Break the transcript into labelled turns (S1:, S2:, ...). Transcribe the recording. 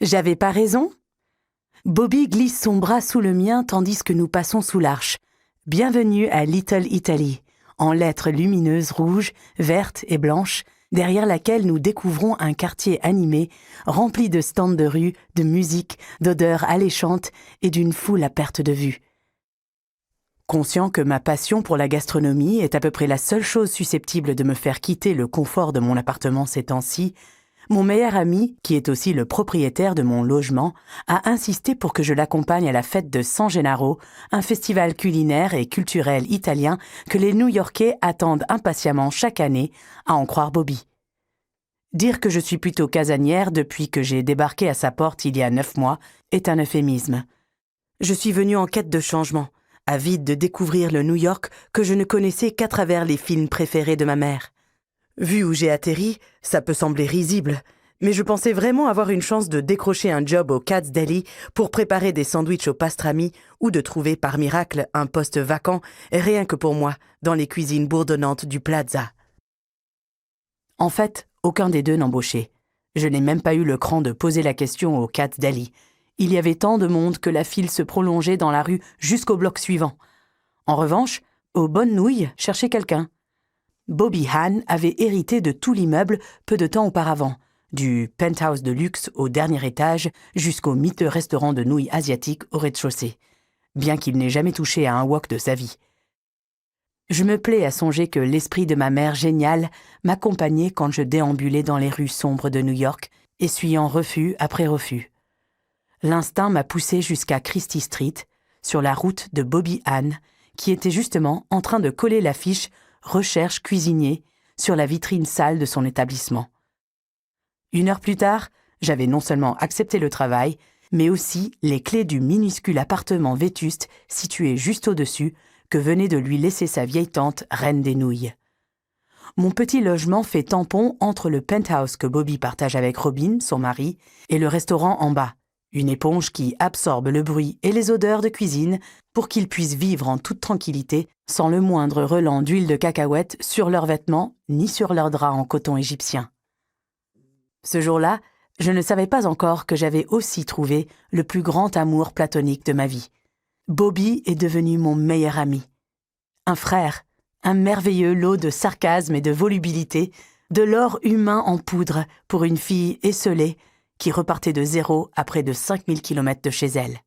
S1: J'avais pas raison? Bobby glisse son bras sous le mien tandis que nous passons sous l'arche. Bienvenue à Little Italy, en lettres lumineuses rouges, vertes et blanches, derrière laquelle nous découvrons un quartier animé, rempli de stands de rue, de musique, d'odeurs alléchantes et d'une foule à perte de vue. Conscient que ma passion pour la gastronomie est à peu près la seule chose susceptible de me faire quitter le confort de mon appartement ces temps-ci, mon meilleur ami, qui est aussi le propriétaire de mon logement, a insisté pour que je l'accompagne à la fête de San Gennaro, un festival culinaire et culturel italien que les New-Yorkais attendent impatiemment chaque année, à en croire Bobby. Dire que je suis plutôt casanière depuis que j'ai débarqué à sa porte il y a 9 mois est un euphémisme. Je suis venue en quête de changement, avide de découvrir le New York que je ne connaissais qu'à travers les films préférés de ma mère. Vu où j'ai atterri, ça peut sembler risible, mais je pensais vraiment avoir une chance de décrocher un job au Katz Deli pour préparer des sandwichs au pastrami ou de trouver par miracle un poste vacant, rien que pour moi, dans les cuisines bourdonnantes du Plaza. En fait, aucun des deux n'embauchait. Je n'ai même pas eu le cran de poser la question au Katz Deli. Il y avait tant de monde que la file se prolongeait dans la rue jusqu'au bloc suivant. En revanche, aux Bonnes Nouilles cherchait quelqu'un. Bobby Hahn avait hérité de tout l'immeuble peu de temps auparavant, du penthouse de luxe au dernier étage jusqu'au miteux restaurant de nouilles asiatiques au rez-de-chaussée, bien qu'il n'ait jamais touché à un wok de sa vie. Je me plais à songer que l'esprit de ma mère géniale m'accompagnait quand je déambulais dans les rues sombres de New York, essuyant refus après refus. L'instinct m'a poussé jusqu'à Christie Street, sur la route de Bobby Hahn, qui était justement en train de coller l'affiche « Recherche cuisinier » sur la vitrine sale de son établissement. 1 heure plus tard, j'avais non seulement accepté le travail, mais aussi les clés du minuscule appartement vétuste situé juste au-dessus que venait de lui laisser sa vieille tante Reine des Nouilles. Mon petit logement fait tampon entre le penthouse que Bobby partage avec Robin, son mari, et le restaurant en bas, une éponge qui absorbe le bruit et les odeurs de cuisine pour qu'ils puissent vivre en toute tranquillité sans le moindre relent d'huile de cacahuète sur leurs vêtements ni sur leurs draps en coton égyptien. Ce jour-là, je ne savais pas encore que j'avais aussi trouvé le plus grand amour platonique de ma vie. Bobby est devenu mon meilleur ami. Un frère, un merveilleux lot de sarcasme et de volubilité, de l'or humain en poudre pour une fille esseulée qui repartait de zéro à près de 5000 km de chez elle.